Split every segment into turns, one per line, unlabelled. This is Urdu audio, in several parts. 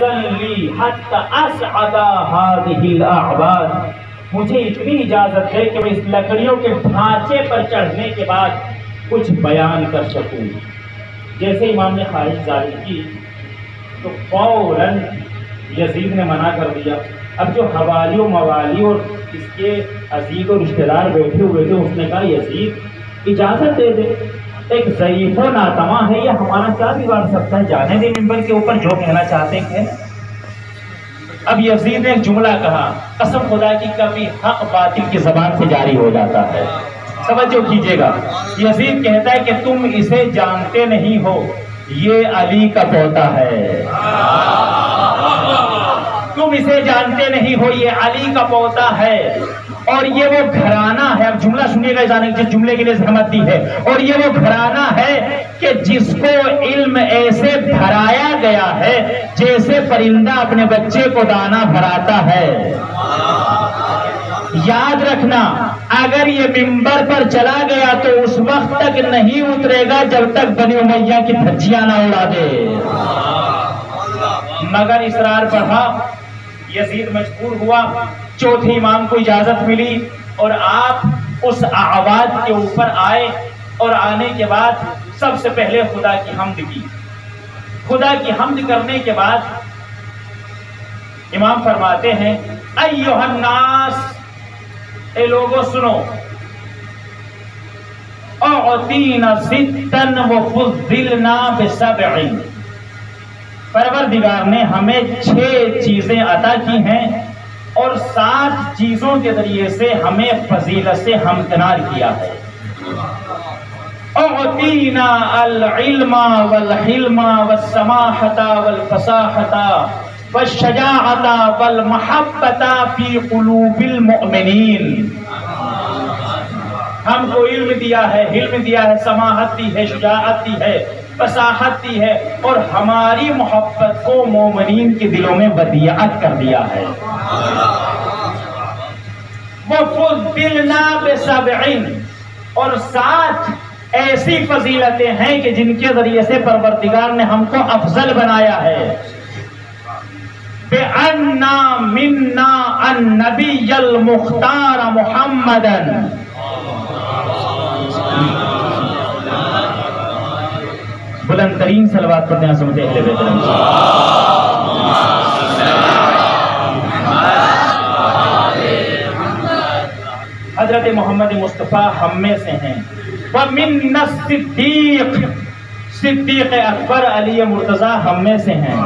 فَأَذَنْ لِي حَتَّى أَسْعَدَ هَذِهِ الْأَعْبَادِ، مجھے اتنی اجازت ہے کہ میں اس لکڑیوں کے ڈھانچے پر چڑھنے کے بعد کچھ بیان کر سکوں۔ جیسے امام نے خواہش ظاہر کی تو فوراً یزید نے منع کر دیا۔ اب جو حوالی و موالی اور اس کے عزیز و رشتہ دار بیٹھے ہوئے تھے، اس نے کہا یزید اجازت دے دے، ایک ضعیف و ناتواں ہے، یہ ہمارا کیا بگاڑ سکتا ہے، جانے دے ممبر کے اوپر جو کہنا چاہتے ہیں۔ اب یزید نے ایک جملہ کہا، قسم خدا کی کبھی حق باطل کی زبان سے جاری ہو جاتا ہے، توجہ کیجیے گا۔ یزید کہتا ہے کہ تم اسے جانتے نہیں ہو، یہ علی کا پوتا ہے، تم اسے جانتے نہیں ہو، یہ علی کا پوتا ہے، اور یہ وہ گھرانہ ہے۔ اب جملہ سنیے گا، جانے جس جملے کے لیے زحمت دی ہے، اور یہ وہ گھرانہ ہے کہ جس کو علم ایسے بھرایا گیا ہے جیسے پرندہ اپنے بچے کو دانا بھراتا ہے۔ یاد رکھنا، اگر یہ ممبر پر چلا گیا تو اس وقت تک نہیں اترے گا جب تک بنی امیہ کی دھجیاں نہ اڑا دے۔ مگر اصرار بڑھا، یزید مجبور ہوا، چوتھے امام کو اجازت ملی اور آپ اس اعواد کے اوپر آئے، اور آنے کے بعد سب سے پہلے خدا کی حمد کی۔ خدا کی حمد کرنے کے بعد امام فرماتے ہیں، ایھا الناس، اے لوگوں سنو، اعطینا ستا وفضلنا بسبع، پروردگار نے ہمیں 6 چیزیں عطا کی ہیں اور 7 چیزوں کے ذریعے سے ہمیں فضیلت سے ہمکنار کیا ہے۔ اعطینا العلم والحلم والسماحۃ والفصاحۃ والشجاعۃ والمحبۃ فی قلوب المؤمنین، ہم کو علم دیا ہے، حلم دیا ہے، سماحت دی ہے، شجاعت دی ہے، فصاحت دی ہے، اور ہماری محبت کو مومنین کے دلوں میں ودیعت کر دیا ہے۔ وَفُضِّلْنَا بِسَبْعٍ، اور 7 ایسی فضیلتیں ہیں کہ جن کے ذریعے سے پروردگار نے ہم کو افضل بنایا ہے۔ بِأَنَّا مِنَّا النَّبِيَّ الْمُخْتَارَ مُحَمَّدًا، بلند ترین صلوات پڑھتے ہیں عظمت اہل بیت۔ حضرت محمد مصطفیٰ ہم میں سے ہیں۔ وَمِنَّ الصِّدِّيقِ، صدیق اکبر علی مرتضیٰ ہم میں سے ہیں۔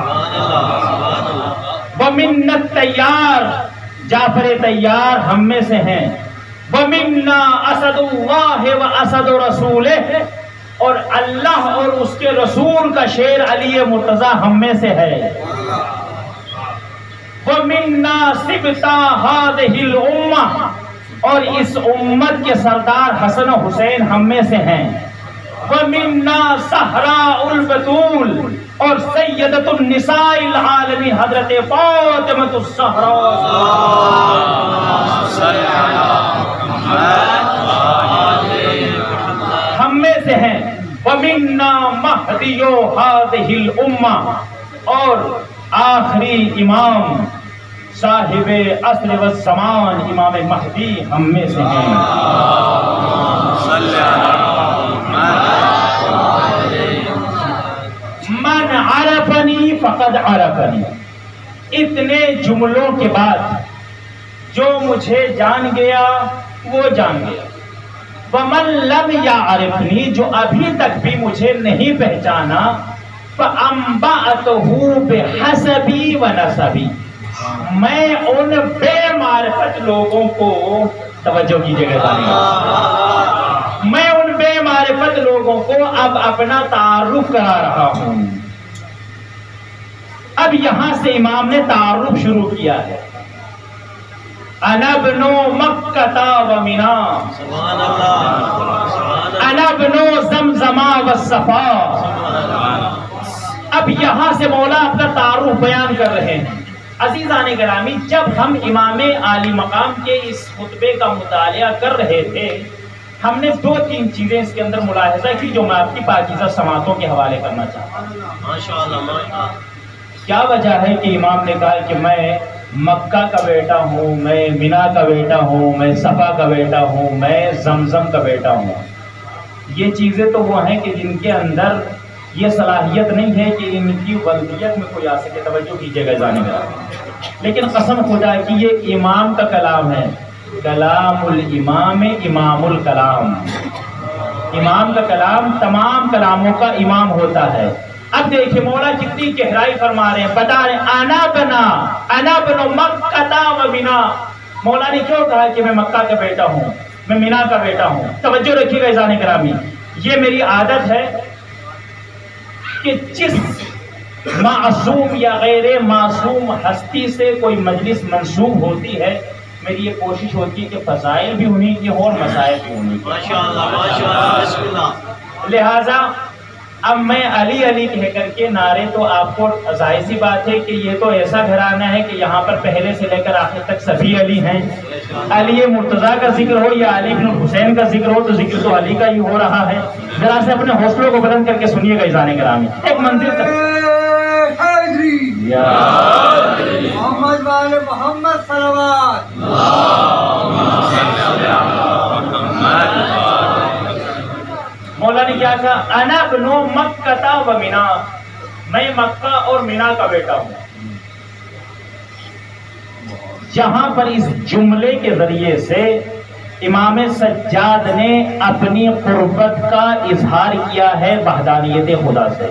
وَمِنَّ الطَّیار، جعفر طیار ہم میں سے ہیں۔ وَمِنَّا اسد اللہ واسد رسولہ، اور اللہ اور اس کے رسول کا شیر علی مرتضیٰ ہم میں سے ہے۔ وَمِنَّا سِبْطَا هَذِهِ الْأُمَّةِ، اور اس امت کے سردار حسن و حسین ہم میں سے ہیں۔ وَمِنَّا سَحْرَاءُ الْبَتُولِ، اور سیدۃ النساء العالمین حضرت فاطمۃ الزہرا ہم میں سے ہیں۔ وَمِنَّا مَهْدِيُ هَذِهِ الْأُمَّةِ، اور آخری امام صاحب عصر والزمان امام مہدی ہم میں سے ہیں۔ من عرفنی فقد عرفنی، اتنے جملوں کے بعد جو مجھے جان گیا وہ جان گیا۔ وَمَن لَّمْ يَعْرِفْنِي، جو ابھی تک بھی مجھے نہیں پہچانا، فَأَنبَأْتُهُ بِحَسَبِي وَنَسَبِي، میں ان بے معرفت لوگوں کو، توجہ کیجیے گا، میں ان بے معرفت لوگوں کو اب اپنا تعارف کرا رہا ہوں۔ اب یہاں سے امام نے تعارف شروع کیا ہے۔ انا ابن مکہ و منا، انا ابن زمزم والصفا۔ اب یہاں سے مولا اپنا تعارف بیان کر رہے ہیں۔ عزیزان گرامی، جب ہم امام عالی مقام کے اس خطبے کا مطالعہ کر رہے تھے، ہم نے 2-3 چیزیں اس کے اندر ملاحظہ کی جو میں آپ کی پاکیزہ سماعتوں کے حوالے کرنا چاہتا ہوں۔ کیا وجہ ہے کہ امام نے کہا کہ میں مکہ کا بیٹا ہوں، میں مینا کا بیٹا ہوں، میں صفا کا بیٹا ہوں، میں زمزم کا بیٹا ہوں؟ یہ چیزیں تو وہ ہیں کہ جن کے اندر یہ صلاحیت نہیں ہے کہ ان کی ولدیت میں کوئی آ سکے. توجہ کیجیے گا جانے کا. لیکن قسم خدا کی یہ امام کا کلام ہے. کلام الامام امام الکلام. امام کا کلام تمام کلاموں کا امام ہوتا ہے. اب دیکھیں مولا کتنی گہرائی فرما رہے ہیں، بتا رہے ہیں انا بنو مکہ و مینا. مولا نے کیوں کہا کہ میں مکہ کا بیٹا ہوں، میں مینا کا بیٹا ہوں؟ توجہ رکھیے گا عزیزان گرامی، یہ میری عادت ہے کہ جس معصوم یا غیر معصوم ہستی سے کوئی مجلس منسوب ہوتی ہے، میری یہ کوشش ہوتی ہے کہ فضائل بھی انہیں کی ہو اور مسائل بھی انہیں کی. ماشاءاللہ. لہذا اب میں علی علی کہہ کر کے نعرے تو آپ کو ظاہر سی بات ہے کہ یہ تو ایسا گھرانہ ہے کہ یہاں پر پہلے سے لے کر آخر تک سبھی علی ہیں. علی مرتضیٰ کا ذکر ہو یا علی بن حسین کا ذکر ہو تو ذکر تو علی کا ہی ہو رہا ہے. ذرا سے اپنے حوصلوں کو بلند کر کے سنیے گا عزیزان گرامی. ایک منزل تک
محمد والے محمد صلوات.
مولا نے کیا کہا؟ انا بنو مکہ و مینا، میں مکہ اور مینا کا بیٹا ہوں. جہاں پر اس جملے کے ذریعے سے امام سجاد نے اپنی قربت کا اظہار کیا ہے وحدانیت خدا سے،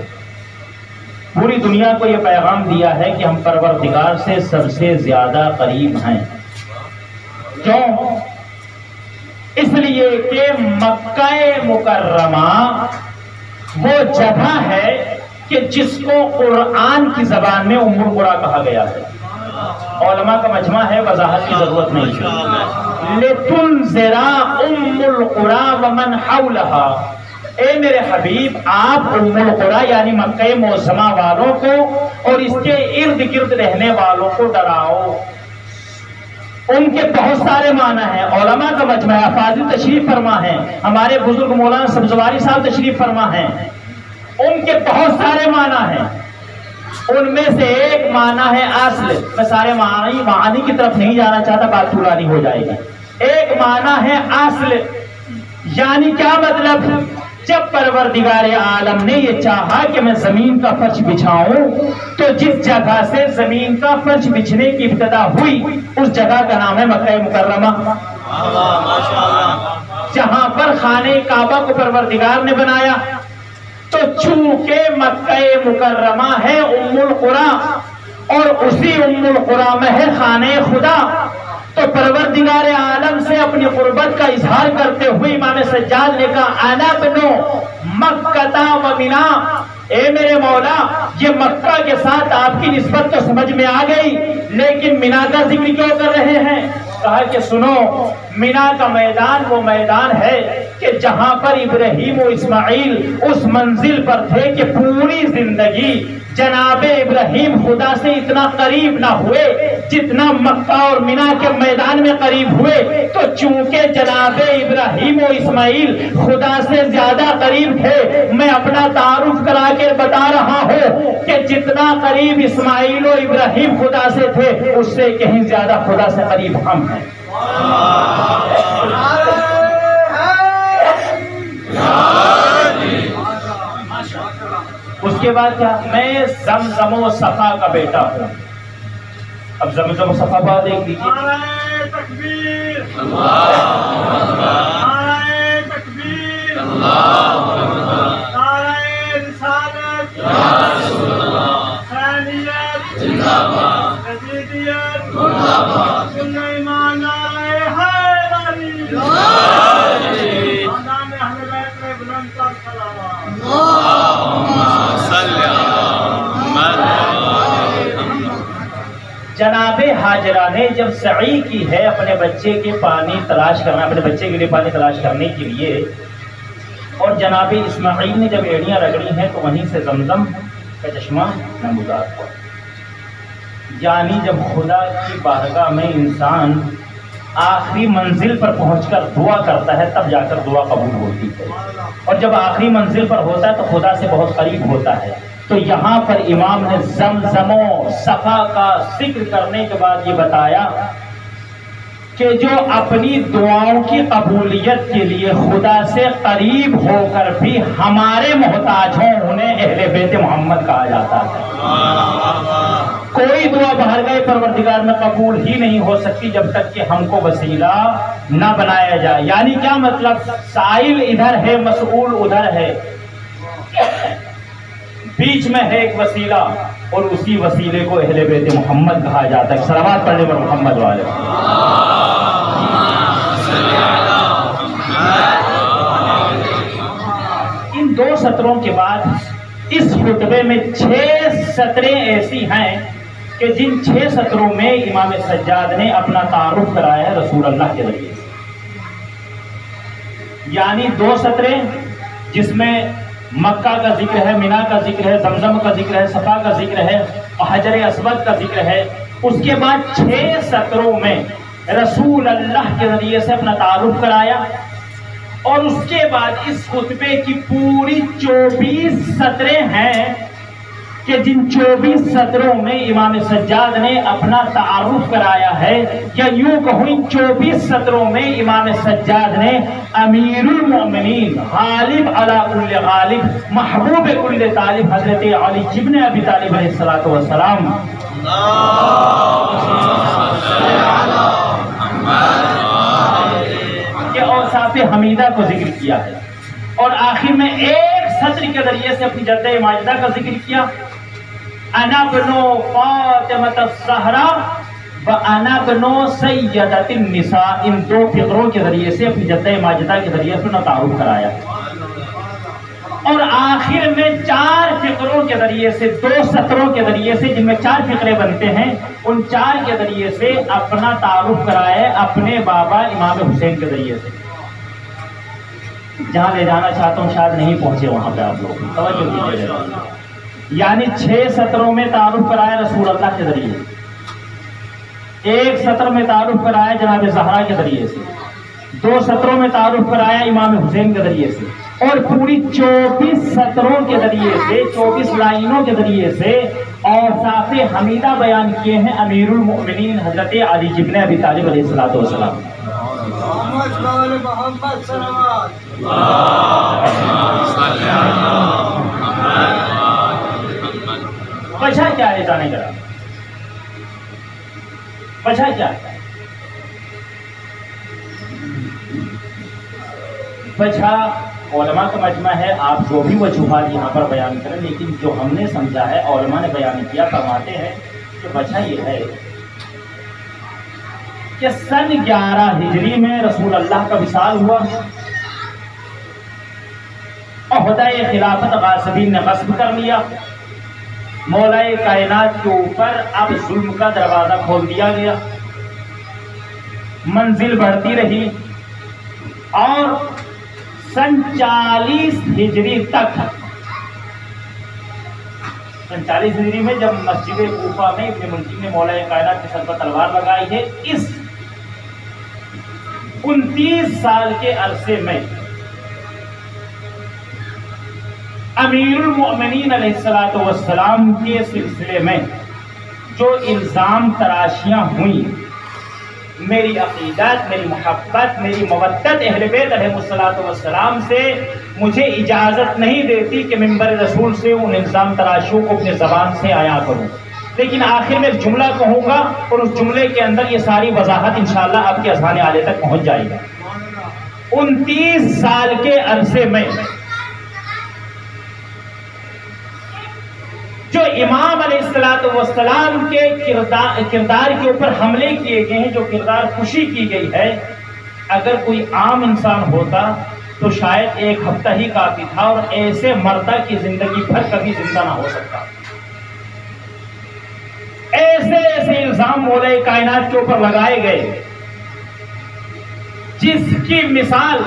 پوری دنیا کو یہ پیغام دیا ہے کہ ہم پروردگار سے سب سے زیادہ قریب ہیں. کیوں؟ اس لیے کہ مکہ مکرمہ وہ جگہ ہے کہ جس کو قرآن کی زبان میں ام القریٰ کہا گیا ہے. علماء کا مجمع ہے، وضاحت کی ضرورت نہیں ہے. لِتُنذِرَ أُمُّ الْقُرَىٰ وَمَنْ حَوْلَهَا، اے میرے حبیب آپ ام القریٰ یعنی مکہ معظمہ والوں کو اور اس کے ارد گرد رہنے والوں کو ڈراؤ. ان کے بہت سارے معنی ہیں. علماء کا مجمع ہے، افاضل تشریف فرما ہیں، ہمارے بزرگ مولانا سبزواری صاحب تشریف فرما ہیں. ان کے بہت سارے معنی ہیں. ان میں سے ایک معنی ہے اصل. میں سارے معنی کی طرف نہیں جانا چاہتا، بات پرانی ہو جائے گی. ایک معنی ہے اصل، یعنی کیا مطلب؟ جب پروردگار عالم نے یہ چاہا کہ میں زمین کا فرش بچھاؤں تو جس جگہ سے زمین کا فرش بچھنے کی ابتدا ہوئی اس جگہ کا نام ہے مکہ مکرمہ. جہاں پر خانہ کعبہ کو پروردگار نے بنایا تو چونکہ مکہ مکرمہ ہے ام القریٰ اور اسی ام القریٰ میں ہے خانہ خدا، تو پروردگار عالم سے اپنی قربت کا اظہار کرتے ہوئے امام سجاد نے کہا انا بنو مکہ و مینا. اے میرے مولا، یہ مکہ کے ساتھ آپ کی نسبت تو سمجھ میں آ گئی، لیکن مینا کا ذکر کیوں کر رہے ہیں؟ کہا کہ سنو، مینا کا میدان وہ میدان ہے کہ جہاں پر ابراہیم و اسماعیل اس منزل پر تھے کہ پوری زندگی جناب ابراہیم خدا سے اتنا قریب نہ ہوئے جتنا مکہ اور مینا کے میدان میں قریب ہوئے. تو چونکہ جناب ابراہیم و اسماعیل خدا سے زیادہ قریب تھے، میں اپنا تعارف کرا کے بتا رہا ہوں کہ جتنا قریب اسماعیل و ابراہیم خدا سے تھے اس سے کہیں زیادہ خدا سے قریب ہم ہیں. اس کے بعد کیا؟ میں زمزم و صفا کا بیٹا ہوں. اب زمزم و صفا بات دیکھ لیجیے.
نعرہ تکبیر، نعرہ تکبیر، نعرہ رسالت، حسینیت، یزیدیت، سنہ ایمان، نعرہ حیدری، خاندان اہل بیت میں بلند تر صلوات.
جناب ہاجرہ نے جب سعی کی ہے اپنے بچے کے پانی تلاش کرنا، اپنے بچے کے لیے پانی تلاش کرنے کے لیے، اور جناب اسماعیل نے جب ایڑیاں رگڑی ہیں تو وہیں سے زمزم کا چشمہ نمودار ہوا. یعنی جب خدا کی بارگاہ میں انسان آخری منزل پر پہنچ کر دعا کرتا ہے تب جا کر دعا قبول ہوتی ہے، اور جب آخری منزل پر ہوتا ہے تو خدا سے بہت قریب ہوتا ہے. تو یہاں پر امام نے زمزم و صفا کا ذکر کرنے کے بعد یہ بتایا کہ جو اپنی دعاؤں کی قبولیت کے لیے خدا سے قریب ہو کر بھی ہمارے محتاج ہوں انہیں اہل بیت محمد کہا جاتا ہے۔ کوئی دعا باہر گئے پروردگار میں قبول ہی نہیں ہو سکتی جب تک کہ ہم کو وسیلہ نہ بنایا جائے۔ یعنی کیا مطلب؟ سائل ادھر ہے، مسئول ادھر ہے، بیچ میں ہے ایک وسیلہ، اور اسی وسیلے کو اہل بیت محمد کہا جاتا ہے۔ صلوات پڑھنے پر محمد والے۔ ان 2 سطروں کے بعد اس خطبے میں 6 سطریں ایسی ہیں کہ جن 6 سطروں میں امام سجاد نے اپنا تعارف کرایا ہے رسول اللہ کے ذریعے سے۔ یعنی 2 سطریں جس میں مکہ کا ذکر ہے، مینا کا ذکر ہے، زمزم کا ذکر ہے، صفا کا ذکر ہے اور حجر اسود کا ذکر ہے۔ اس کے بعد 6 سطروں میں رسول اللہ کے ذریعے سے اپنا تعارف کرایا، اور اس کے بعد اس خطبے کی پوری 24 سطریں ہیں کہ جن 24 سطروں میں امام سجاد نے اپنا تعارف کرایا ہے، یا یوں کہوں ان 24 سطروں میں امام سجاد نے امیر المومنین، غالب علی کل غالب، محبوب کل طالب حضرت علی ابن ابی طالب علیہ الصلوۃ والسلام کے اوصاف حمیدہ کو ذکر کیا ہے، اور آخر میں ایک سطر کے ذریعے سے اپنی جدہ ماجدہ کا ذکر کیا، انا بنو فاطمۃ الزہرا وانا بنو سیدۃ النساء۔ ان 2 فقروں کے ذریعے سے اپنی جدہ ماجدہ کے ذریعے سے تعارف کرایا، اور آخر میں 4 فقروں کے ذریعے سے 2 سطروں کے ذریعے سے جن میں 4 فقرے بنتے ہیں، ان 4 کے ذریعے سے اپنا تعارف کرایا اپنے بابا امام حسین کے ذریعے سے۔ جہاں لے جانا چاہتا ہوں شاید نہیں پہنچے وہاں پہ آپ لوگ، توجہ کیجیے۔ یعنی 6 سطروں میں تعارف کرایا رسول اللہ کے ذریعے، 1 سطر میں تعارف کرایا جناب زہرا کے ذریعے سے، 2 سطروں میں تعارف کرایا امام حسین کے ذریعے سے، اور پوری 24 سطروں کے ذریعے سے، 24 لائنوں کے ذریعے سے اوصاف حمیدہ بیان کیے ہیں امیر المؤمنین حضرت علی ابن ابی طالب علیہ الصلوۃ والسلام۔ وجہ کیا ہے جانے کا؟ وجہ کیا ہے؟ وجہ علماء کا مجمع ہے، آپ جو بھی وجوہات یہاں پر بیان کریں، لیکن جو ہم نے سمجھا ہے علماء نے بیان کیا، فرماتے ہیں کہ وجہ یہ ہے کہ سن 11 ہجری میں رسول اللہ کا وصال ہوا، عہدہ خلافت غاصبین نے غصب کر لیا، مولا کائنات کے اوپر اب ظلم کا دروازہ کھول دیا گیا، منزل بڑھتی رہی، اور سن 40 ہجری تک، سن 40 ہجری میں جب مسجد کوفہ میں ابن ملجم نے مولا کائنات کے سر پر تلوار لگائی ہے، اس 29 سال کے عرصے میں امیر المؤمنین علیہ الصلوۃ والسلام کے سلسلے میں جو الزام تراشیاں ہوئیں، میری عقیدت، میری محبت، میری مودت اہل بیت علیہ الصلوۃ والسلام سے مجھے اجازت نہیں دیتی کہ منبر رسول سے ان الزام تراشیوں کو اپنے زبان سے آیا کروں، لیکن آخر میں ایک جملہ کہوں گا اور اس جملے کے اندر یہ ساری وضاحت انشاءاللہ آپ کے اذہان عالی تک پہنچ جائے گا۔ 29 سال کے عرصے میں جو امام علیہ الصلوۃ والسلام کے کردار کے اوپر حملے کیے گئے ہیں، جو کردار کشی کی گئی ہے، اگر کوئی عام انسان ہوتا تو شاید 1 ہفتہ ہی کافی تھا، اور ایسے مردہ کی زندگی بھر کبھی زندہ نہ ہو سکتا۔ ایسے الزام مولا کائنات کے اوپر لگائے گئے جس کی مثال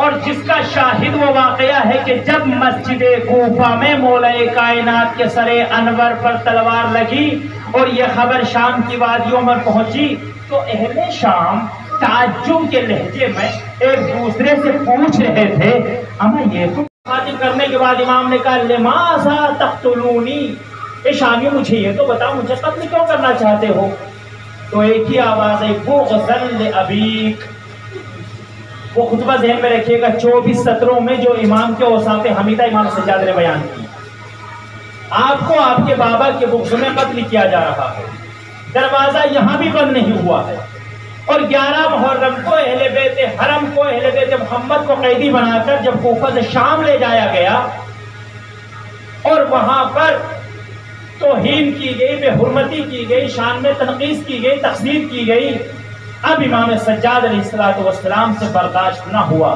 اور جس کا شاہد وہ واقعہ ہے کہ جب مسجد کوفہ میں مولا کائنات کے سر انور پر تلوار لگی اور یہ خبر شام کی وادیوں میں پہنچی، تو اہل شام تعجب کے لہجے میں ایک دوسرے سے پوچھ رہے تھے، اما یہ تو خاتم کرنے کے بعد امام نے کہا لماذا تقتلونی، اے شامی مجھے یہ تو بتاؤ مجھے قتل کیوں کرنا چاہتے ہو؟ تو ایک ہی آواز ہے بغضا لابیک۔ وہ خطبہ ذہن میں رکھیے گا 24 سطروں میں جو امام کے اوصاف حمیدہ امام سجاد نے بیان کی۔ آپ کو آپ کے بابا کے بغض میں قتل کیا جا رہا ہے، دروازہ یہاں بھی بند نہیں ہوا ہے، اور 11 محرم کو اہل بیت حرم کو، اہل بیت محمد کو قیدی بنا کر جب کوفہ سے شام لے جایا گیا اور وہاں پر توہین کی گئی، بے حرمتی کی گئی، شان میں تنقیص کی گئی، تقسیم کی گئی، اب امام سجاد علیہ السلام سے برداشت نہ ہوا،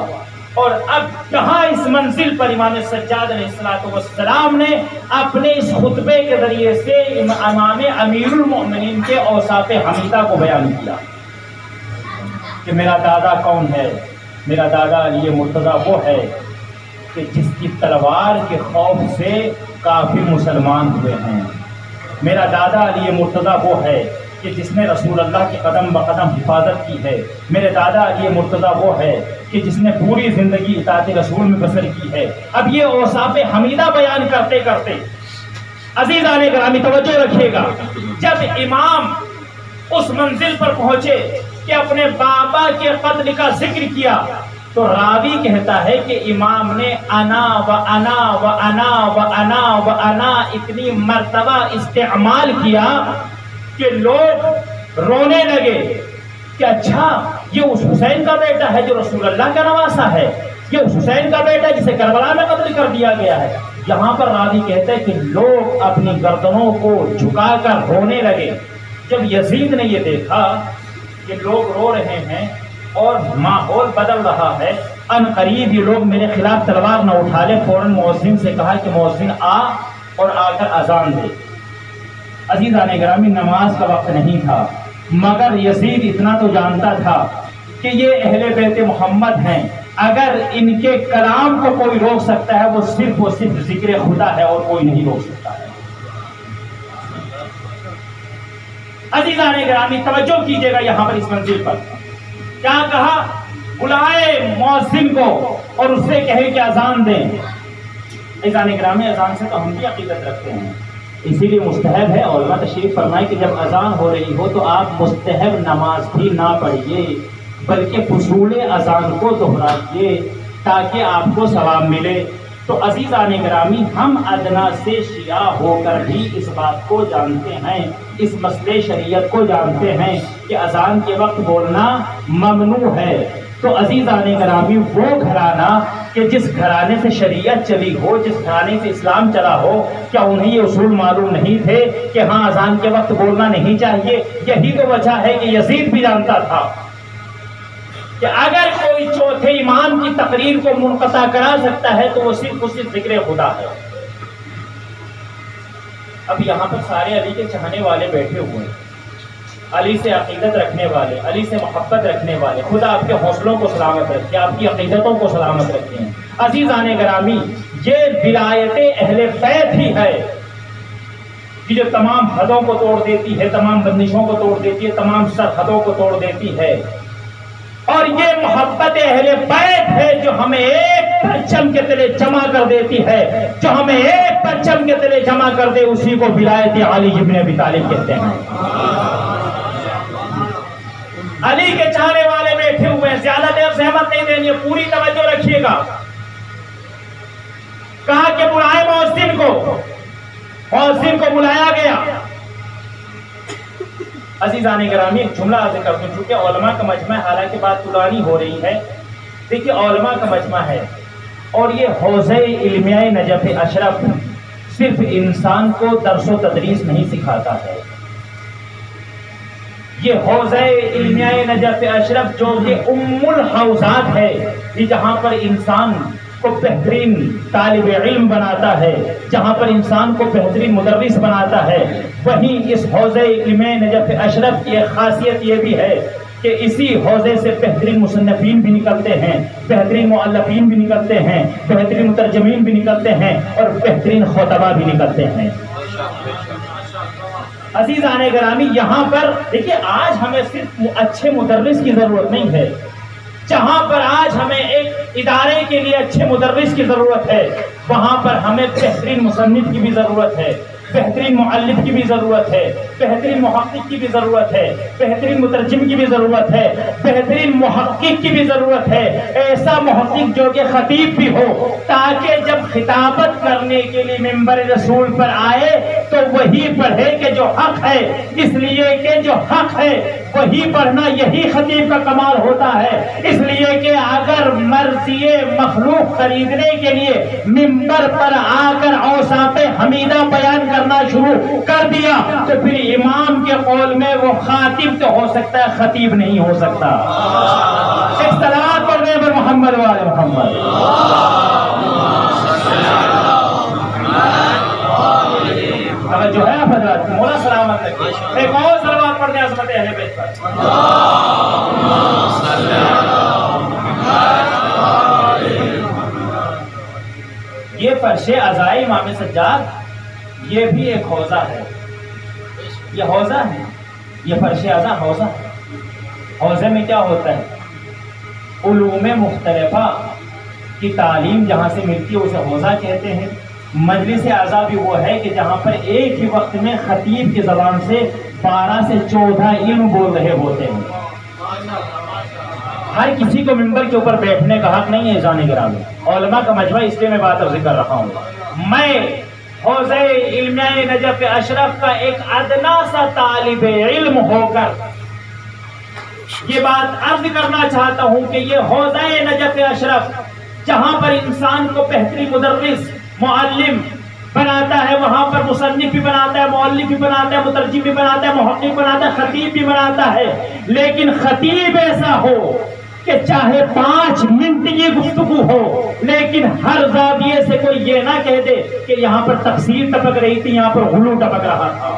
اور اب کہاں اس منزل پر امام سجاد علیہ السلام نے اپنے اس خطبے کے ذریعے سے امام امیر المؤمنین کے اوصاف حمیدہ کو بیان کیا کہ میرا دادا کون ہے؟ میرا دادا علی مرتضیٰ وہ ہے کہ جس کی تلوار کے خوف سے کافر مسلمان ہوئے ہیں۔ میرا دادا علی مرتضیٰ وہ ہے کہ جس نے رسول اللہ کی قدم بقدم حفاظت کی ہے۔ میرے دادا علی مرتضیٰ وہ ہے کہ جس نے پوری زندگی اطاعت رسول میں بسر کی ہے۔ اب یہ اوصاف حمیدہ بیان کرتے کرتے عزیزان گرامی توجہ رکھیے گا، جب امام اس منزل پر پہنچے کہ اپنے بابا کے قتل کا ذکر کیا تو راوی کہتا ہے کہ امام نے انا و انا و انا و انا و انا اتنی مرتبہ استعمال کیا کہ لوگ رونے لگے کہ اچھا یہ اس حسین کا بیٹا ہے جو رسول اللہ کا نواسا ہے، یہ اس حسین کا بیٹا جسے کربلا میں قتل کر دیا گیا ہے۔ یہاں پر راوی کہتے ہیں کہ لوگ اپنی گردنوں کو جھکا کر رونے لگے۔ جب یزید نے یہ دیکھا کہ لوگ رو رہے ہیں اور ماحول بدل رہا ہے، ان قریب یہ لوگ میرے خلاف تلوار نہ اٹھا لے، فوراً مؤذن سے کہا کہ مؤذن آ اور آ کر اذان دے۔ عزیزان گرامی نماز کا وقت نہیں تھا، مگر یزید اتنا تو جانتا تھا کہ یہ اہل بیت محمد ہیں، اگر ان کے کلام کو کوئی روک سکتا ہے وہ صرف ذکر خدا ہے اور کوئی نہیں روک سکتا ہے۔ عزیزان گرامی توجہ کیجئے گا یہاں پر اس منزل پر کیا کہا، بلائے مؤذن کو اور اس سے کہے کہ اذان دیں۔ عزیزان گرامی اذان سے تو ہم بھی عقیدت رکھتے ہیں، اسی لیے مستحب ہے، علماء تشریف فرمائے کہ جب اذان ہو رہی ہو تو آپ مستحب نماز بھی نہ پڑھیے بلکہ فصول اذان کو دہرائیے تاکہ آپ کو ثواب ملے۔ تو عزیزان گرامی ہم ادنا سے شیعہ ہو کر بھی اس بات کو جانتے ہیں، اس مسئلے شریعت کو جانتے ہیں کہ اذان کے وقت بولنا ممنوع ہے۔ تو عزیزان گرامی وہ گھرانہ کہ جس گھرانے سے شریعت چلی ہو، جس گھرانے سے اسلام چلا ہو، کیا انہیں یہ اصول معلوم نہیں تھے کہ ہاں اذان کے وقت بولنا نہیں چاہیے؟ یہی تو وجہ ہے کہ یزید بھی جانتا تھا کہ اگر کوئی چوتھے امام کی تقریر کو منقطع کرا سکتا ہے تو وہ صرف ذکر خدا ہے۔ اب یہاں پر سارے علی کے چاہنے والے بیٹھے ہوئے ہیں، علی سے عقیدت رکھنے والے، علی سے محبت رکھنے والے، خدا آپ کے حوصلوں کو سلامت رکھے، آپ کی عقیدتوں کو سلامت رکھے ہیں۔ عزیزان گرامی یہ ولایت اہل بیت ہی ہے کہ جو تمام حدوں کو توڑ دیتی ہے، تمام بندشوں کو توڑ دیتی ہے، تمام سرحدوں کو توڑ دیتی ہے، اور یہ محبت اہل بیت ہے جو ہمیں ایک پرچم کے تلے جمع کر دیتی ہے۔ جو ہمیں ایک پرچم کے تلے جمع کر دے اسی کو ولایت علی ابن ابی طالب کہتے ہیں۔ علی کے چاہنے والے بیٹھے ہوئے ہیں، زیادہ دیر زحمت نہیں دینی ہے، پوری توجہ رکھیے گا۔ کہا کہ بلائے مؤذن کو، مؤذن کو بلایا گیا۔ عزیزان گرامی ایک جملہ عرض کر دوں، چونکہ علماء کا مجمع، حالانکہ بات پرانی ہو رہی ہے، دیکھیے علماء کا مجمع ہے اور یہ حوزہ علمیہ نجف اشرف صرف انسان کو درس و تدریس نہیں سکھاتا ہے، یہ حوزہ علمیہ نجف اشرف جو کہ ام الحوزات ہے، یہ جہاں پر انسان کو بہترین طالب علم بناتا ہے، جہاں پر انسان کو بہترین مدرس بناتا ہے، وہیں اس حوزہ علم نجف اشرف کی ایک خاصیت یہ بھی ہے کہ اسی حوزے سے بہترین مصنفین بھی نکلتے ہیں، بہترین مؤلفین بھی نکلتے ہیں، بہترین مترجمین بھی نکلتے ہیں اور بہترین خطبہ بھی نکلتے ہیں۔ عزیزان گرامی یہاں پر دیکھیے آج ہمیں صرف اچھے مدرس کی ضرورت نہیں ہے، جہاں پر آج ہمیں ایک ادارے کے لیے اچھے مدرس کی ضرورت ہے، وہاں پر ہمیں بہترین مصنف کی بھی ضرورت ہے، بہترین مؤلف کی بھی ضرورت ہے، بہترین محقق کی بھی ضرورت ہے، بہترین مترجم کی بھی ضرورت ہے، بہترین محقق کی بھی ضرورت ہے، ایسا محقق جو کہ خطیب بھی ہو، تاکہ جب خطابت کرنے کے لیے منبر رسول پر آئے تو وہی پڑھے کہ جو حق ہے، اس لیے کہ جو حق ہے وہی پڑھنا یہی خطیب کا کمال ہوتا ہے۔ اس لیے کہ اگر مرضی مخلوق خریدنے کے لیے منبر پر آ کر اوصاف حمیدہ بیان کرنا شروع کر دیا تو پھر امام کے قول میں وہ خاطب تو ہو سکتا ہے، خطیب نہیں ہو سکتا۔ ایک صلوات پڑھنے پر محمد وعلی محمد۔ جو ہے حضرات مولا سلامت رکھے۔ ایک اور صلوات پڑھنے عظمت اہل بیت پر۔ یہ فرش عزائی امام سجاد یہ بھی ایک حوضہ ہے، یہ حوضہ ہے، یہ فرش عزا حوضہ ہے۔ حوضے میں کیا ہوتا ہے؟ علوم مختلفہ کی تعلیم جہاں سے ملتی ہے اسے حوضہ کہتے ہیں۔ مجلس اعضا بھی وہ ہے کہ جہاں پر ایک ہی وقت میں خطیب کی زبان سے 12 سے 14 علم بول رہے ہوتے ہیں۔ ہر کسی کو منبر کے اوپر بیٹھنے کا حق نہیں ہے جانے گرامی، علماء کا مجمع، اس لیے میں بات اب ذکر رہا ہوں۔ میں حوضہ علمیہ نجف اشرف کا ایک ادنا سا طالب علم ہو کر یہ بات عرض کرنا چاہتا ہوں کہ یہ حوضہ نجف اشرف جہاں پر انسان کو بہترین مدرس معلم بناتا ہے، وہاں پر مصنف بھی بناتا ہے، مؤلف بھی بناتا ہے، مترجم بھی بناتا ہے، محقق بناتا ہے، خطیب بھی بناتا ہے، لیکن خطیب ایسا ہو کہ چاہے 5 منٹ کی گفتگو ہو لیکن ہر زاویے سے کوئی یہ نہ کہہ دے کہ یہاں پر تفسیر ٹپک رہی تھی، یہاں پر غلو ٹپک رہا تھا۔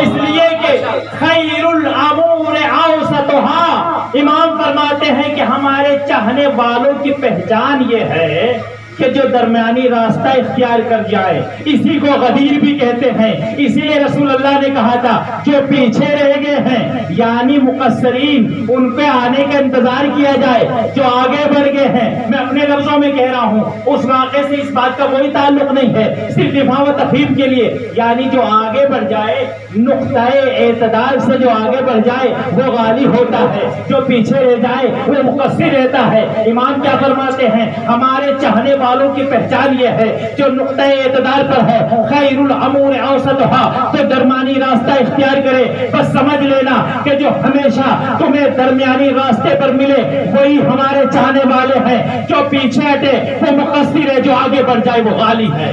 اس لیے کہ خیر الامور اوسطها، امام فرماتے ہیں کہ ہمارے چاہنے والوں کی پہچان یہ ہے کہ جو درمیانی راستہ اختیار کر جائے، اسی کو غدیر بھی کہتے ہیں۔ اسی لیے رسول اللہ نے کہا تھا جو پیچھے رہ گئے ہیں یعنی مقصرین ان پہ آنے کا انتظار کیا جائے، جو آگے بڑھ گئے ہیں میں اپنے لفظوں میں کہہ رہا ہوں، اس واقعے سے اس بات کا کوئی تعلق نہیں ہے، صرف دفاع و تفہیم کے لیے، یعنی جو آگے بڑھ جائے نقطۂ اعتدال سے جو آگے بڑھ جائے وہ غالب ہوتا ہے، جو پیچھے رہ جائے وہ مقصر رہتا ہے۔ امام کیا فرماتے ہیں؟ ہمارے چاہنے والوں کی پہچان یہ ہے جو نقطۂ اعتدال پر ہے، خیر الامور اوسطها، تو درمیانی راستہ اختیار کرے۔ بس سمجھ لینا کہ جو ہمیشہ تمہیں درمیانی راستے پر ملے وہی ہمارے چاہنے والے ہیں، جو پیچھے ہٹے وہ مقصر ہے، جو آگے بڑھ جائے وہ غالب ہے۔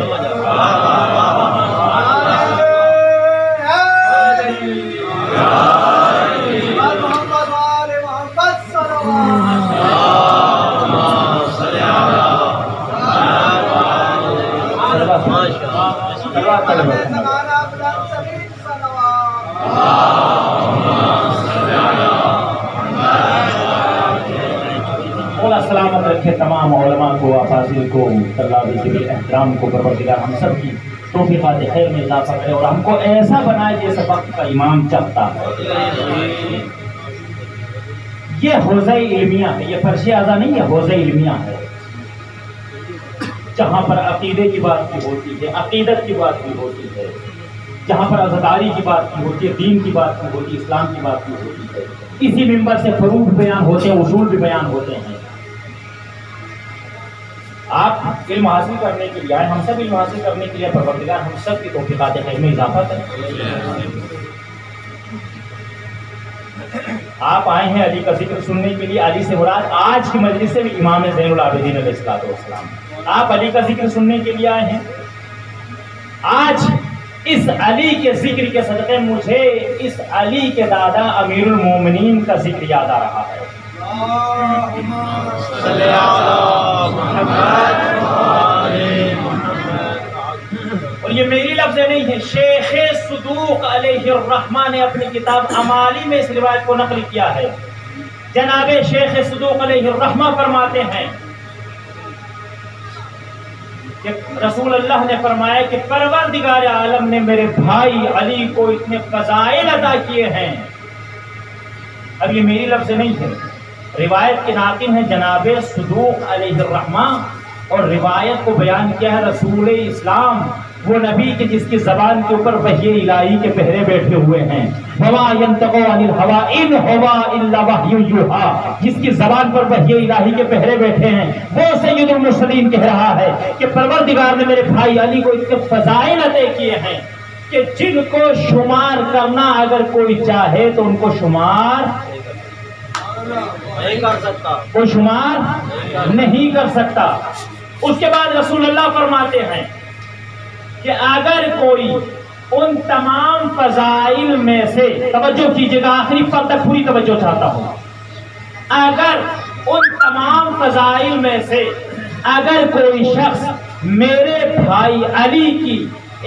مولا سلامت رکھے تمام علماء کو، افاضل کو، طلاب جلیل احترام کو، پروردگار ہم سب کی توفیقات خیر میں اضافہ کرے اور ہم کو ایسا بنائے جیسے وقت کا امام چاہتا ہے۔ یہ حوضہ علمیہ ہے، یہ فرش اعضا نہیں ہے، حوضہ علمیہ ہے جہاں پر عقیدے کی بات بھی ہوتی ہے، عقیدت کی بات بھی ہوتی ہے، جہاں پر عزاداری کی بات بھی ہوتی ہے، دین کی بات بھی ہوتی ہے، اسلام کی بات بھی ہوتی ہے۔ اسی ممبر سے فروع بیان ہوتے ہیں، اصول بھی بیان ہوتے ہیں۔ آپ علم حاصل کرنے کے لیے آئے، ہم سب علم حاصل کرنے کے لیے، پروردگار ہم سب کی توفیقات خیر میں اضافہ کریں۔ آپ آئے ہیں علی کا ذکر سننے کے لیے، علی سے مراد آج کی مجلس سے بھی امام زین العابدین علیہ الصلوۃ والسلام، آپ علی کا ذکر سننے کے لیے آئے ہیں۔ آج اس علی کے ذکر کے صدقے مجھے اس علی کے دادا امیر المومنین کا ذکر یاد آ رہا ہے۔ اور یہ میری لفظ نہیں ہے، شیخ صدوق علیہ الرحمہ نے اپنی کتاب امالی میں اس روایت کو نقل کیا ہے۔ جناب شیخ صدوق علیہ الرحمہ فرماتے ہیں کہ رسول اللہ نے فرمایا کہ پروردگار عالم نے میرے بھائی علی کو اتنے فضائل عطا کیے ہیں۔ اب یہ میری لفظ نہیں ہے، روایت کے ناقل ہیں جناب صدوق علیہ الرحمہ، اور روایت کو بیان کیا ہے رسول اسلام، وہ نبی کے جس کی زبان کے اوپر وحی الہی کے پہرے بیٹھے ہوئے ہیں، وما ينطق عن الهوى ان هو الا وحی یوحى، جس کی زبان پر وحی الہی کے پہرے بیٹھے ہیں، وہ سید المرسلین کہہ رہا ہے کہ پروردگار نے میرے بھائی علی کو اتنے فضائل عطا کیے ہیں کہ جن کو شمار کرنا اگر کوئی چاہے تو ان کو شمار
نہیں کر سکتا،
کوئی شمار نہیں کر سکتا۔ اس کے بعد رسول اللہ فرماتے ہیں کہ اگر کوئی ان تمام فضائل میں سے، توجہ کیجیے گا آخری پر تک پوری توجہ چاہتا ہوں، اگر ان تمام فضائل میں سے اگر کوئی شخص میرے بھائی علی کی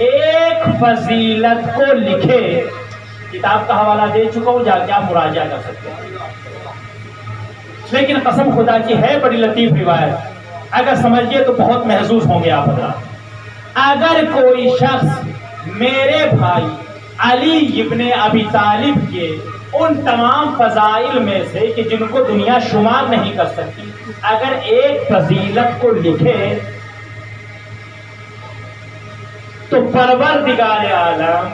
ایک فضیلت کو لکھے، کتاب کا حوالہ دے چکا ہوں، جا کے آپ مراجعہ کر سکتے ہیں، لیکن قسم خدا کی ہے بڑی لطیف روایت، اگر سمجھیے تو بہت محظوظ ہوں گے آپ حضرات۔ اگر کوئی شخص میرے بھائی علی ابن ابی طالب کے ان تمام فضائل میں سے کہ جن کو دنیا شمار نہیں کر سکتی، اگر ایک فضیلت کو لکھے تو پروردگار عالم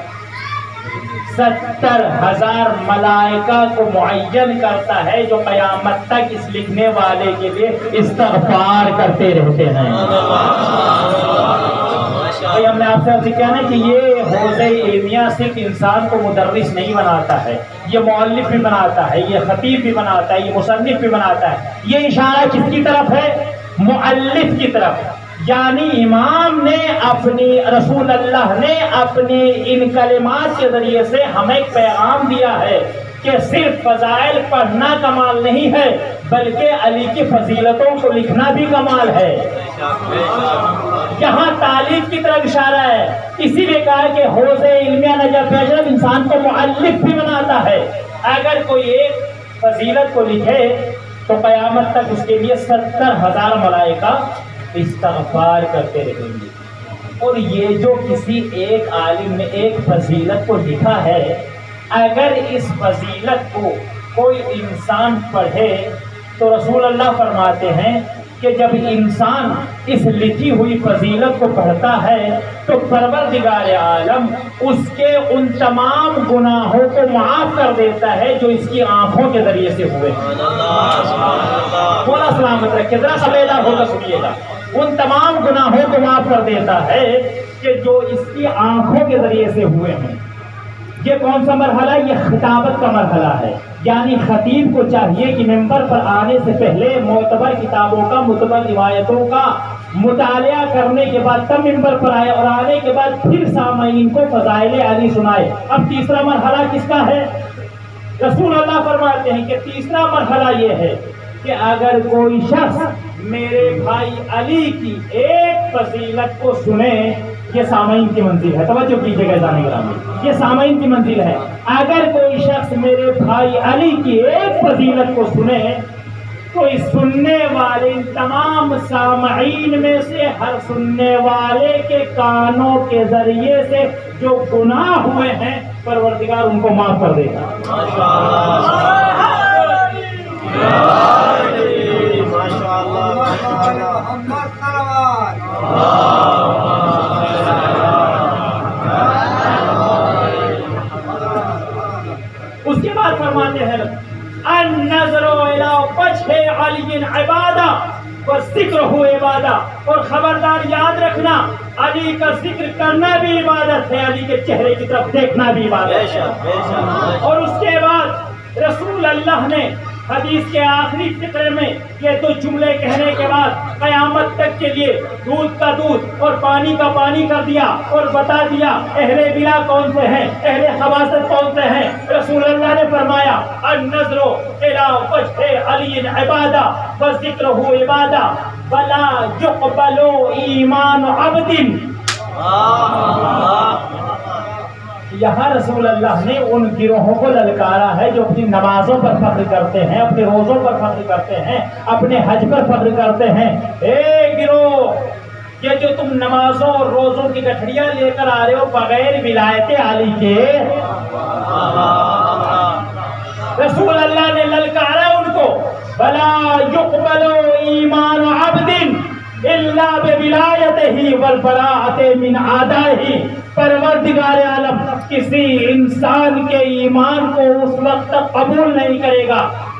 70,000 ملائکہ کو معین کرتا ہے جو قیامت تک اس لکھنے والے کے لیے استغفار کرتے رہتے ہیں۔ بھائی ہم نے آپ سے عرض کیا نا کہ یہ حوزہ علمیہ صرف انسان کو مدرس نہیں بناتا ہے، یہ مؤلف بھی بناتا ہے، یہ خطیب بھی بناتا ہے، یہ مصنف بھی بناتا ہے۔ یہ اشارہ کس کی طرف ہے؟ مؤلف کی طرف، یعنی امام نے اپنی، رسول اللہ نے اپنی ان کلمات کے ذریعے سے ہمیں ایک پیغام دیا ہے کہ صرف فضائل پڑھنا کمال نہیں ہے بلکہ علی کی فضیلتوں کو لکھنا بھی کمال ہے۔ یہاں تعلیف کی طرف اشارہ ہے، اسی لیے کہا کہ حوض علمیہ نجف فیض انسان کو مؤلف بھی بناتا ہے۔ اگر کوئی ایک فضیلت کو لکھے تو قیامت تک اس کے لیے 70,000 ملائکہ استغفار کرتے رہیں گے۔ اور یہ جو کسی ایک عالم نے ایک فضیلت کو لکھا ہے، اگر اس فضیلت کو کوئی انسان پڑھے تو رسول اللہ فرماتے ہیں کہ جب انسان اس لکھی ہوئی فضیلت کو پڑھتا ہے تو پروردگار عالم اس کے ان تمام گناہوں کو معاف کر دیتا ہے جو اس کی آنکھوں کے ذریعے سے ہوئے ہیں۔ بولا سلامت رکھے، ذرا سا بیدار ہو کر سنیے گا، ان تمام گناہوں کو معاف کر دیتا ہے کہ جو اس کی آنکھوں کے ذریعے سے ہوئے ہیں۔ یہ کون سا مرحلہ ہے؟ یہ خطابت کا مرحلہ ہے، یعنی خطیب کو چاہیے کہ ممبر پر آنے سے پہلے معتبر کتابوں کا، معتبر روایتوں کا مطالعہ کرنے کے بعد تب ممبر پر آئے، اور آنے کے بعد پھر سامعین کو فضائل علی سنائے۔ اب تیسرا مرحلہ کس کا ہے؟ رسول اللہ فرماتے ہیں کہ تیسرا مرحلہ یہ ہے کہ اگر کوئی شخص میرے بھائی علی کی ایک فضیلت کو سنے، یہ سامعین کی منزل ہے، توجہ کیجیے گا جانے گرامی، یہ سامعین کی منزل ہے۔ اگر کوئی شخص میرے بھائی علی کی ایک فضیلت کو سنے تو اس سننے والے تمام سامعین میں سے ہر سننے والے کے کانوں کے ذریعے سے جو گناہ ہوئے ہیں پروردگار ان کو معاف کر دے گا۔ اس کے بعد فرماتے ہیں النظر الی وجہ علی عبادہ والذکر عبادہ، اور خبردار یاد رکھنا علی کا ذکر کرنا بھی عبادت ہے، علی کے چہرے کی طرف دیکھنا بھی عبادت ہے۔ اور اس کے بعد رسول اللہ نے حدیث کے آخری فقرے میں یہ دو جملے کہنے کے بعد قیامت تک کے لیے دودھ کا دودھ اور پانی کا پانی کر دیا اور بتا دیا اہل بلا کون سے ہیں، اہل خباثت کون سے ہیں۔ رسول اللہ نے فرمایا النظر الی وجہ علی عبادہ وذکرہ عبادہ ولا یقبل ایمان عبد۔ یہاں رسول اللہ نے ان گروہوں کو للکارا ہے جو اپنی نمازوں پر فخر کرتے ہیں، اپنے روزوں پر فخر کرتے ہیں، اپنے حج پر فخر کرتے ہیں۔ اے گروہ، یہ جو تم نمازوں اور روزوں کی گٹھڑیاں لے کر آ رہے ہو بغیر ولایت علی کے، رسول اللہ نے للکارا ان کو فلا يقبل ایمان عبد الا بولایتہ والبراءۃ من اعدائہ. پروردگار عالم کسی انسان کے ایمان کو اس وقت تک قبول نہیں کرے گا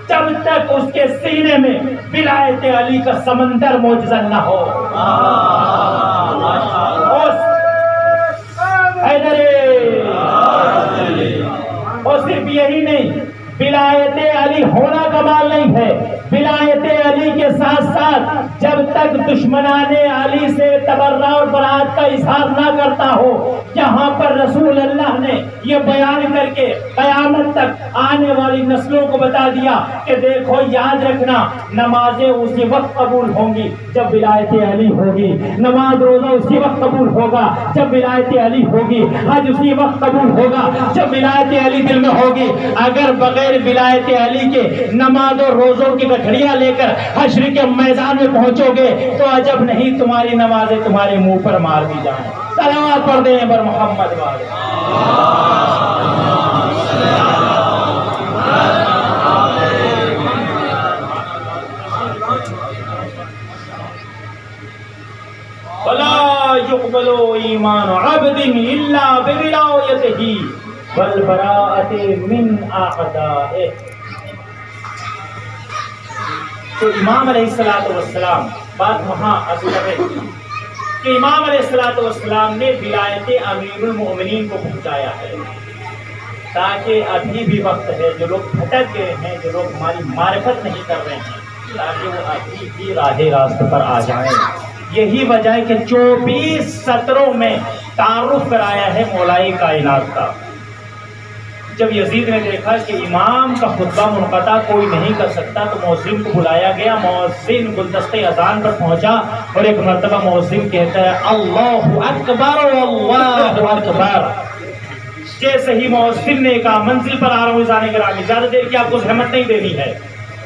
جب تک اس کے سینے میں ولایت علی کا سمندر موجزن نہ ہو. اور صرف یہی نہیں، ولایت علی ہونا کمال نہیں ہے، ولایت علی کے ساتھ ساتھ جب تک دشمنان علی سے تبرہ اور برات کا اظہار نہ کرتا ہو. یہاں پر رسول اللہ نے یہ بیان کر کے قیامت تک آنے والی نسلوں کو بتا دیا کہ دیکھو یاد رکھنا، نمازیں اسی وقت قبول ہوں گی جب ولایت علی ہوگی، نماز روزہ اسی وقت قبول ہوگا جب ولایت علی ہوگی، حج اسی وقت قبول ہوگا جب ولایت علی دل میں ہوگی. اگر بغیر ولایت علی کے نماز اور روزوں کی گٹھڑیاں لے کر حشر کے میدان میں پہنچو گے تو عجب نہیں تمہاری نمازیں تمہارے منہ پر مار دی جائیں. صلوات پڑھ دیں بر محمد والے. ولا يقبل ایمان عبد الا بولایتہ والبراءۃ من اعدائہ. تو امام علیہ السلام بات وہاں ابھی کر رہے تھے کہ امام علیہ السلام نے ولایت امیر المؤمنین کو پہنچایا ہے تاکہ ابھی بھی وقت ہے، جو لوگ بھٹک گئے ہیں، جو لوگ ہماری معرفت نہیں کر رہے ہیں، تاکہ وہ ابھی بھی راہ راست پر آ جائیں. یہی وجہ ہے کہ 24 سطروں میں تعارف کرایا ہے مولائے کائنات کا. جب یزید نے دیکھا کہ امام کا خطبہ منقطع کوئی نہیں کر سکتا تو مؤذن کو بلایا گیا. مؤذن گلدستے اذان پر پہنچا اور ایک مرتبہ مؤذن کہتا ہے اللہ اکبر اللہ اکبر. جیسے ہی مؤذن نے کہا، منزل پر آ رہا ہوں اذان گرامی، زیادہ دیر کی آپ کو زحمت نہیں دینی ہے،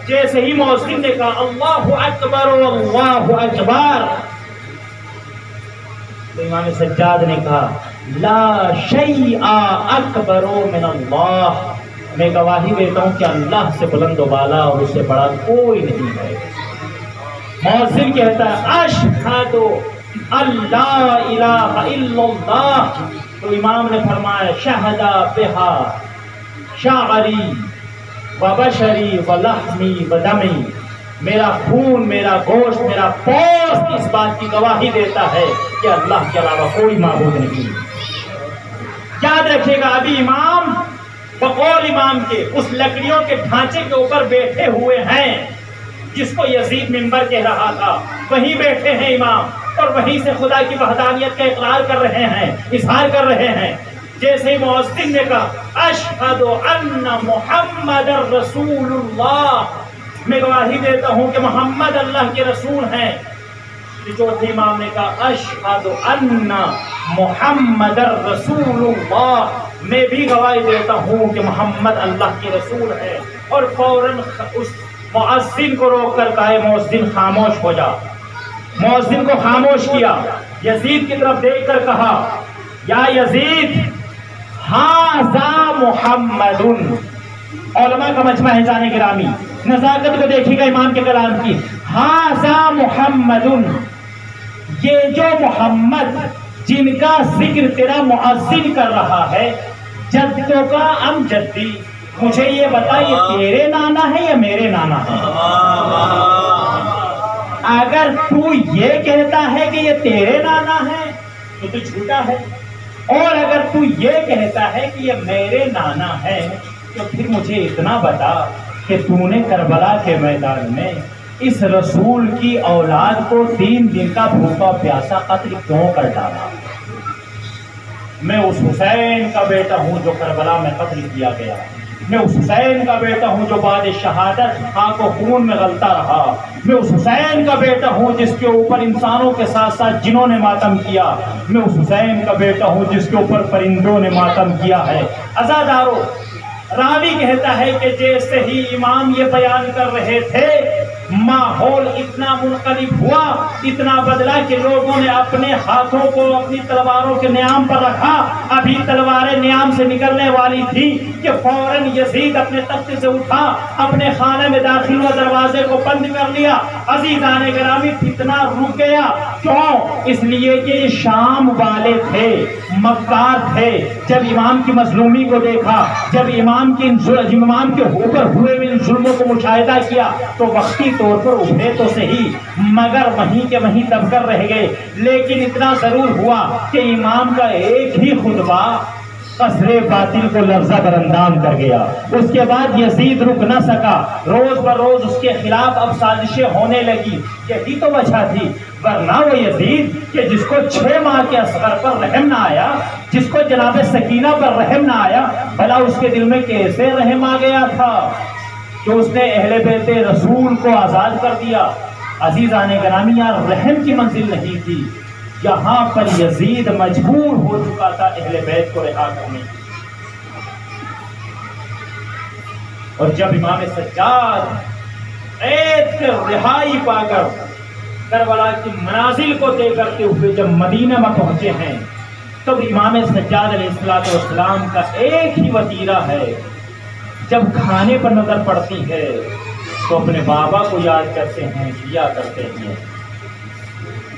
جیسے ہی مؤذن نے کہا اللہ اکبر اللہ اکبر تو امام سجاد نے کہا لا شیء اکبر من اللہ. میں گواہی دیتا ہوں کہ اللہ سے بلند و بالا اور اس سے بڑا کوئی نہیں ہے. مؤذن کہتا ہے اشہد ان لا الہ الا اللہ. تو امام نے فرمایا شہد بہا شعری و بشری و لحمی و دمی. میرا خون، میرا گوشت، میرا پوست اس بات کی گواہی دیتا ہے کہ اللہ کے علاوہ کوئی معبود نہیں. یاد رکھیے گا ابھی امام بقول امام کے اس لکڑیوں کے ڈھانچے کے اوپر بیٹھے ہوئے ہیں جس کو یزید منبر کہہ رہا تھا. وہیں بیٹھے ہیں امام اور وہیں سے خدا کی وحدانیت کا اقرار کر رہے ہیں، اظہار کر رہے ہیں. جیسے ہی مؤذن نے کہا اشہد ان محمد رسول اللہ، میں گواہی دیتا ہوں کہ محمد اللہ کے رسول ہیں. چوتھے امام نے کہا اشہد ان محمد رسول اللہ، میں بھی گواہی دیتا ہوں کہ محمد اللہ کے رسول ہے. اور فوراً اس مؤذن کو روک کر کہا مؤذن خاموش ہو جا. مؤذن کو خاموش کیا، یزید کی طرف دیکھ کر کہا یا یزید ھذا محمد. علماء کا مجمع ہے جانے گرامی، نزاکت کو دیکھیے گا امام کے کلام کی. ھذا محمد، یہ جو محمد جن کا ذکر تیرا مؤذن کر رہا ہے، جدوں کا ام جدی، مجھے یہ بتا یہ تیرے نانا ہے یا میرے نانا ہے؟ اگر تو یہ کہتا ہے کہ یہ تیرے نانا ہے تو تو جھوٹا ہے، اور اگر تو یہ کہتا ہے کہ یہ میرے نانا ہے تو پھر مجھے اتنا بتا کہ تو نے کربلا کے میدان میں اس رسول کی اولاد کو 3 دن کا بھوکا پیاسا قتل کیوں کر ڈالا؟ میں اس حسین کا بیٹا ہوں جو کربلا میں قتل کیا گیا، میں اس حسین کا بیٹا ہوں جو بعد شہادت آنکھ و خون میں غلتا رہا، میں اس حسین کا بیٹا ہوں جس کے اوپر انسانوں کے ساتھ ساتھ جنوں نے ماتم کیا، میں اس حسین کا بیٹا ہوں جس کے اوپر پرندوں نے ماتم کیا ہے. عزادارو، راوی کہتا ہے کہ جیسے ہی امام یہ بیان کر رہے تھے ماحول اتنا منقلب ہوا، اتنا بدلا کہ لوگوں نے اپنے ہاتھوں کو اپنی تلواروں کے نیام پر رکھا. ابھی تلواریں نیام سے نکلنے والی تھی کہ فوراً یزید اپنے تخت سے اٹھا، اپنے خانے میں داخل ہوا، دروازے کو بند کر لیا۔ عزیزان گرامی فتنہ رک گیا، کیوں؟ اس لیے کہ یہ شام والے تھے، مکار تھے۔ جب امام کی مظلومی کو دیکھا، جب امام کے اوپر ہوئے ان ظلموں کو مشاہدہ کیا تو وقتی طور پر ابھرے تو صحیح، مگر وہیں کے وہیں دب کر رہ گئے۔ لیکن اتنا ضرور ہوا کہ امام کا ایک ہی خطبہ قصر باطل کو لرزہ براندام کر گیا۔ اس کے بعد یزید رک نہ سکا، روز بروز اس کے خلاف اب سازشیں ہونے لگی۔ یہی تو وجہ تھی، ورنہ وہ یزید کہ جس کو 6 ماہ کے اصغر پر رحم نہ آیا، جس کو جناب سکینہ پر رحم نہ آیا، بھلا اس کے دل میں کیسے رحم آ گیا تھا کہ اس نے اہل بیت رسول کو آزاد کر دیا۔ عزیزان گرامی، یار رحم کی منزل نہیں تھی، یہاں پر یزید مجبور ہو چکا تھا اہل بیت کو رہا کرنے کی۔ اور جب امام سجاد عید سے رہائی پا کر کربلا کی منازل کو طے کرتے ہوئے جب مدینہ میں پہنچے ہیں، تب امام سجاد علیہ السلام کا ایک ہی وتیرہ ہے، جب کھانے پر نظر پڑتی ہے تو اپنے بابا کو یاد کرتے ہیں، کیا کرتے ہیں۔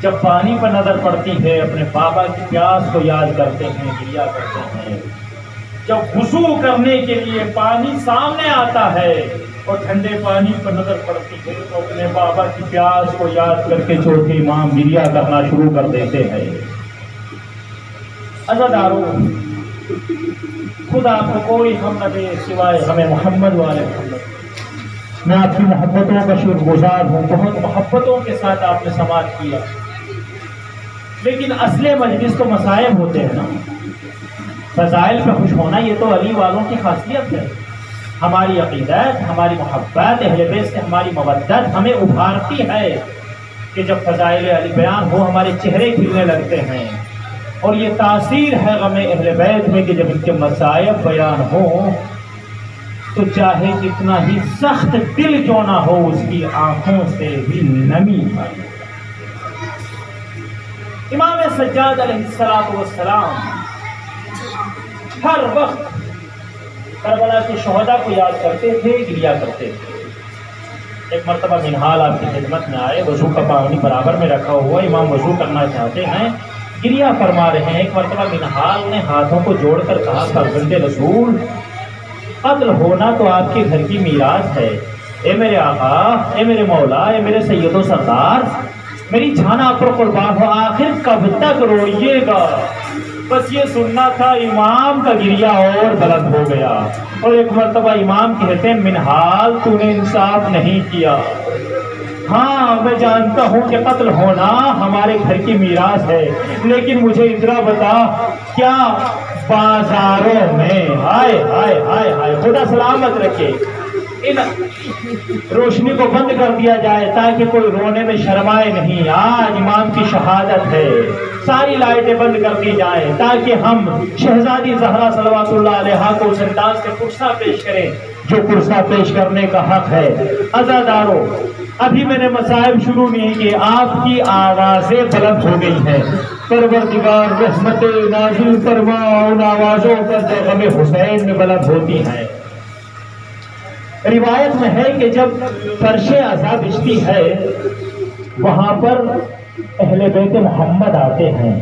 جب پانی پر نظر پڑتی ہے اپنے بابا کی پیاس کو یاد کرتے ہیں، گریا کرتے ہیں۔ جب وضو کرنے کے لیے پانی سامنے آتا ہے اور ٹھنڈے پانی پر نظر پڑتی ہے تو اپنے بابا کی پیاس کو یاد کر کے چوتھے امام گریا کرنا شروع کر دیتے ہیں۔ عزادارو، خدا کو کوئی ہم نہ دے سوائے ہمیں محمد والے محمد۔ میں آپ کی محبتوں کا شکر گزار ہوں، بہت محبتوں کے ساتھ آپ نے سماعت کیا، لیکن اصل مجلس تو مصائب ہوتے ہیں نا۔ فضائل پہ خوش ہونا یہ تو علی والوں کی خاصیت ہے۔ ہماری عقیدت، ہماری محبت، اہل بیت سے ہماری مودت ہمیں ابھارتی ہے کہ جب فضائل علی بیان ہو ہمارے چہرے کھلنے لگتے ہیں۔ اور یہ تاثیر ہے غم اہل بیت میں کہ جب ان کے مصائب بیان ہو تو چاہے کتنا ہی سخت دل کیوں نہ ہو اس کی آنکھوں سے بھی نمی آئی۔ امام سجاد علیہ السلام ہر وقت کربلا کے شہداء کو یاد کرتے تھے، گریا کرتے تھے۔ ایک مرتبہ منہال آپ کی خدمت میں آئے، وضو کا پانی برابر میں رکھا ہوا، امام وضو کرنا چاہتے ہیں، گریا فرما رہے ہیں۔ ایک مرتبہ منہال نے ہاتھوں کو جوڑ کر کہا، فرزند رسول، قتل ہونا تو آپ کے گھر کی میراث ہے، اے میرے آقا، اے میرے مولا، اے میرے سید و سردار، میری جان آپ پر قربان ہو، آخر کب تک روئیے گا؟ بس یہ سننا تھا، امام کا گریا اور بلند ہو گیا۔ اور ایک مرتبہ امام کہتے ہیں، منہال تو نے انصاف نہیں کیا، ہاں میں جانتا ہوں کہ قتل ہونا ہمارے گھر کی میراث ہے، لیکن مجھے اتنا بتا، کیا بازاروں میں ہائے ہائے ہائے ہائے خدا سلامت رکھے ان روشنی کو بند کر دیا جائے تاکہ کوئی رونے میں شرمائے نہیں۔ آج امام کی شہادت ہے، ساری لائٹیں بند کر دی جائیں تاکہ ہم شہزادی زہرا صلوات اللہ علیہا کو اس انداز سے قرصہ پیش کریں جو قرصہ پیش کرنے کا حق ہے۔ عزادارو، ابھی میں نے مصائب شروع نہیں کیے، آپ کی آوازیں بلند ہو گئی ہیں۔ پروردگار رحمت نازل فرما ان آوازوں پر جو غم حسین میں بلند ہوتی ہیں۔ روایت میں ہے کہ جب فرش عزا بچتی ہے وہاں پر اہل بیت محمد آتے ہیں۔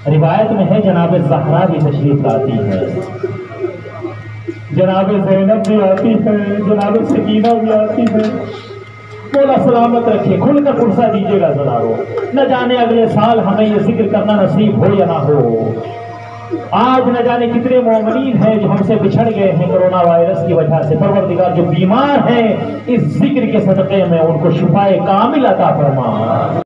روایت میں ہے جناب زہرا بھی تشریف لاتی ہے، جناب زینب بھی آتی ہے، جناب سکینہ بھی آتی ہے۔ مولا سلامت رکھے، کھل کر فرصہ دیجیے گا زرارو، نہ جانے اگلے سال ہمیں یہ ذکر کرنا نصیب ہو یا نہ ہو۔ آج نہ جانے کتنے مومنین ہیں جو ہم سے بچھڑ گئے ہیں کرونا وائرس کی وجہ سے۔ پروردگار جو بیمار ہیں اس ذکر کے صدقے میں ان کو شفائے کامل عطا فرما۔